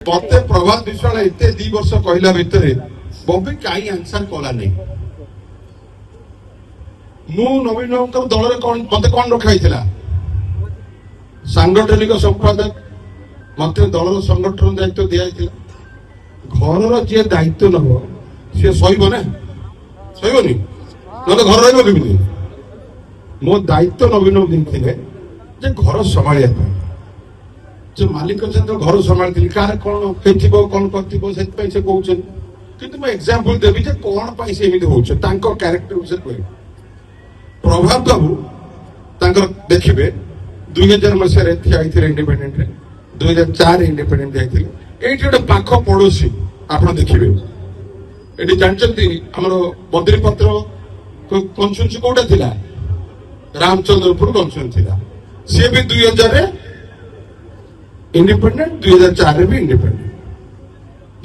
मत प्रभात विश्वाल एत 2 वर्ष कहला भितर बबी कहीं आंसर कला नहीं मु नवीन दल मत कौन रखाई सांगठनिक संपादक मत दल संगठन दायित्व दिखाई घर जी दायित्व नब सी सहब ना सहबनी ना घर रही मो दायित्व नवीन देते घर संभाल जो मालिक घर संभाली कार कौन कौन कर एग्जांपल देवी कौन से क्यारेक्टर से कह प्रभात बाबू देखिए 2000 मसीह ठिया इंडिपेंडेंट 2004 इंडिपेंडेंट जाते ये गोटे पाख पड़ोशी आप देखिए ये जानते आमर बद्रीपत्र कन्स्टिट्यूएंसी कौटा थी रामचंद्रपुर कन्स्टिट्यूएंसी थी सी भी 2000 इंडिपेंडेंट 2004 भी इंडिपेंडेंट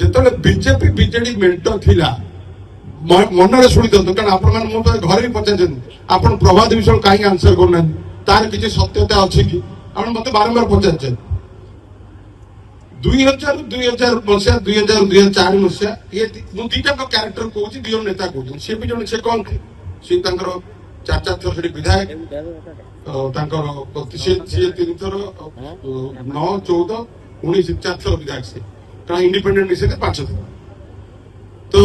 जो बीजेपी बीजेडी मेंट थिला मन शुणी दिखाते कारण आप घर भी पचार आप प्रभात विषय कहीं आंसर करना तार किसी सत्यता अच्छी कि आप मत बारंबार पचार 2000 मसीहा 2004 मसीहा ये दुईटा क्यारेक्टर कहूँ दी जन नेता कहते सी भी जन से कौन थे सी चार थर विधायक 3 थर 9 14 19 4 थर विधायक से कारण इंडिपेंडेंट मिसे 5 थर तो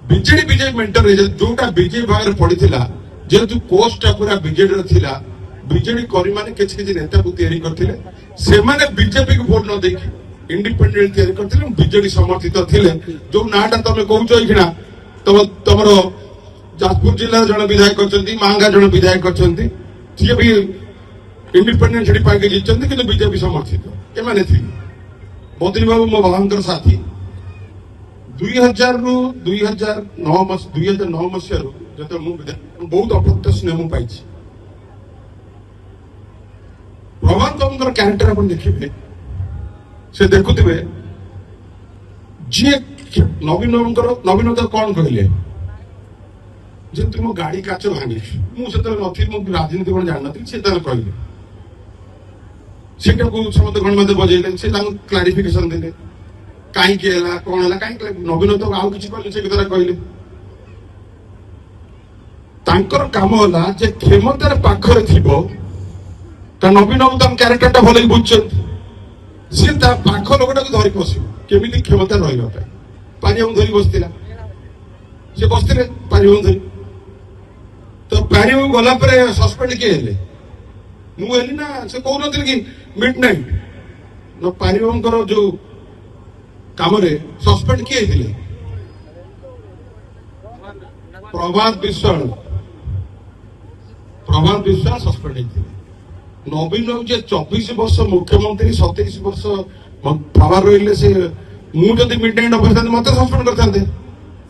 बीजेडी बीजेपी मेंटर जोटा बीजेपी भाग पड़ी जेहेतु पोस्ट पूरा बीजेडी थिला बीजेडी करी माने किसी नेता को तैयारी करथिले से माने बीजेपी को वोट न देकी इंडिपेंडेंट तैयारी करथिले बीजेडी समर्थित थिले जो नाटा तमे कहउछो इखिना तमरो जाजपुर जिला जन विधायक करछंती मांगा जन विधायक करछंती सी भी इंडिपेंडेंट छड़ी पाके जितछंती किंतु बीजेपी समर्थित ए माने थी बद्री बाबू मो बाबांकर साथी 2000 रु 2009 मसीह जो बहुत अप्रत्य स्नेह पाई प्रभात बाबू क्यारेक्टर आप देखिए से देखुवे जी नवीन कौन कहले जे तुम गाड़ी काच भांगी मुझे नी राजनीति कौन जान नी से कहले सेटा को समस्त गणमाध्य बजेले से क्लारिफिकेशन देले कहीं कौन है कहीं नवीन तो आउ किसी कहले से कथा कहले तांकर काम होला जे क्षमतार पाखरे थिबो ता नवीन बाबू क्यारेक्टर टा भले बुझछन सी ता पाख लोकटा धरी बसियो केमिति क्षमता रहिबा पाई पानी हम धरी बसतिला से बसतिले पानी हम धरी तो पानी हम गला पर सस्पेंड किए हेले मु हेली ना से कहू नथिल कि मिडनाइट न पानी हम जो काम रे सस्पेंड किए हेले प्रभात विश्वाल सस्पेंड हेतिले नवीन बाबू जे 24 वर्ष मुख्यमंत्री 27 वर्ष पावर रहिले से मु जदि मिडनाइट ऑफिसर मत सस्पेंड करथांते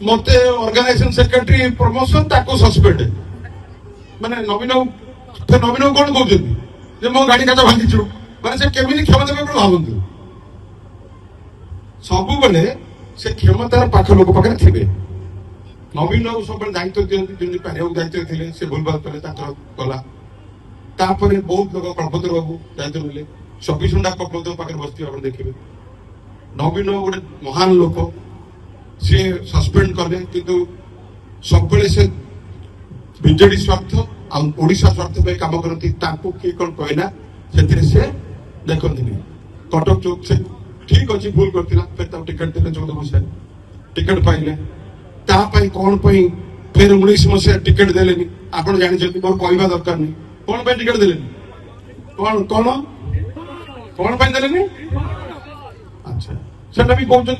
मते ऑर्गेनाइजेशन सेक्रेटरी प्रमोशन ताको सस्पेंड माने नवीन कौन कहते जे मो गाड़ी काच भांगी माने से केमिति क्षमता पे भावंतु सबु बेले से क्षमतार पाख लोक पाखे थिबे नवीन बाबू सब दायित्व दियंती जेमि पारिया दायित्व थिले से भूलभाल कले ताकर कला तापर बहुत लोग कल्पतर बाबू दायित्व मिले 24 घंटा कल्पतर पाखे बसती आप देखिए नवीन बाबू गोटे महान लोक सी सस्पेंड कले किंतु सब से बीजेडी स्वार्थ ओडिशा स्वार्थ पे काम करती किए कौन कहला से देखती कटक चौक से ठीक अच्छे भूल करता फिर टिकट देते 14 मसीहा टिकट पाइले कौन फिर 19 मसीहा टिकट देले आप जानते मोर कहवा दरकार नहीं कौन टिकट देले कौन कौन कौन देले अच्छा सेटा भी कहते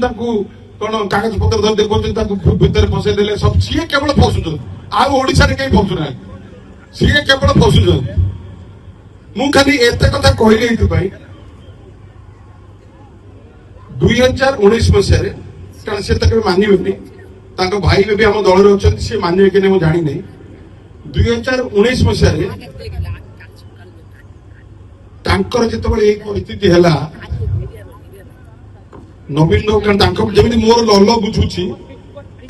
कौन कागज पत्र देखते भितर फसई देले सब सी केवल फसुन आशा कहीं फसुना सी केवल फसुन मु खाली एत कथा कहली 2019 मसीह कारण से मानवे भाई भी आम दल अच्छा सी मानवे कि नहीं जानी नहीं 2019 मसीह जो परिस्थिति है नवीन बाबू जमी मोर लल बुझुची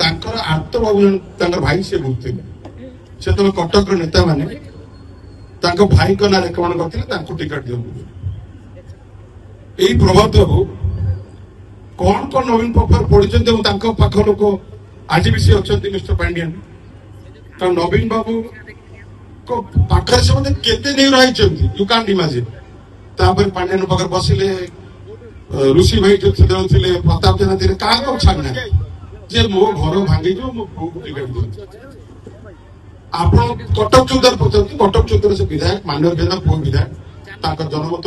आर्त बाबू भाई से बुझे से कटक नेता माने भाई ना रेकमेंड करते टिकट दिखाते ଏଇ ପ୍ରଭାତ ବାବୁ କଣ କଣ ନବୀନ ପଟ୍ଟନାୟକ ପଢିଛନ୍ତି ଏବଂ ତାଙ୍କ ପାଖ ଲୋକ ଆଜି ବି ସେ ଅଛନ୍ତି ମିଷ୍ଟର ପାଣ୍ଡିଆନ। କାରଣ ନବୀନ ବାବୁ ପାଖରେ ସେମାନେ କେତେ ନେଇ ରହିଛନ୍ତି ୟୁ କାଣ୍ଟ ଇମାଜିନ। ତାପରେ ପାଣ୍ଡିଆନ ପାଖରେ ବସିଲେ ଋଷି ଭାଇ ସେତେବେଳେ ଥିଲେ, ପ୍ରତାପ ଜେନା ଥିଲେ, କାହାକୁ ଛାଡି ନାହିଁ ଯେ ମୋ ଘର ଭାଙ୍ଗିଯିବ ମୋ ପୁଅକୁ ଟିକେଟ ଦିଅନ୍ତୁ। ଆପଣ କଟକ ଚୌଦ୍ୱାର ପଚାରନ୍ତୁ, କଟକ ଚୌଦ୍ୱାର ସେ ବିଧାୟକ ମାନ୍ୟବର ଜେନା ପୁଅ ବିଧାୟକ, ତାଙ୍କ ଜନମତ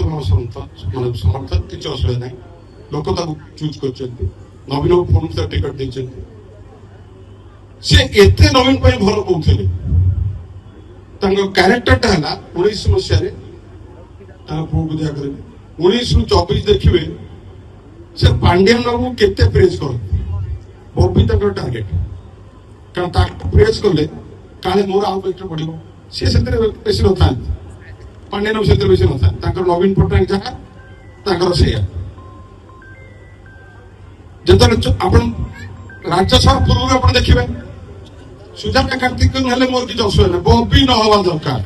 ସମର୍ଥନ କିଛି ଅସୁବିଧା ନାହିଁ। ଲୋକ ତାକୁ ଚୁଜ୍ କରିଛନ୍ତି, ନବୀନ ଫୋନ ଟିକେଟ ଦେଇଛନ୍ତି। ସେ ଏତେ ନବୀନ ପାଇଁ ଭଲ କହୁଥିଲେ। ତାଙ୍କ କ୍ୟାରେକ୍ଟରଟା ହେଲା 19 ମସିହାରେ ତାଙ୍କ ପୁଅକୁ ଦିଆ କରିବେ। 1924 ଦେଖିବେ ସେ ପାଣ୍ଡିଆନ ବାବୁ କେତେ ପ୍ରେସ୍ କରନ୍ତି। ବବି ତାଙ୍କର ଟାର୍ଗେଟ, କାରଣ ତାକୁ ପ୍ରେସ୍ କଲେ କାଳେ ମୋର ଆଉ ବେଟର ପଡିବ। ସିଏ ସେଥିରେ ବେଶୀ ନଥାନ୍ତି, ପାଣ୍ଡିଆନ ବାବୁ ସେଥିରେ ବେଶୀ ନଥାନ୍ତି। ତାଙ୍କର ନବୀନ ପଟ୍ଟନାୟକ ଯାହା ତାଙ୍କର ସେଇଆ। ଯେତେବେଳେ ଆପଣ ରାଜ୍ୟସଭା ପୂର୍ବରୁ ଆପଣ ଦେଖିବେ ସୁଜାତା କାର୍ତ୍ତିକ ହେଲେ ମୋର କିଛି ଅସୁବିଧା ନାହିଁ, ବବି ନ ହବା ଦରକାର।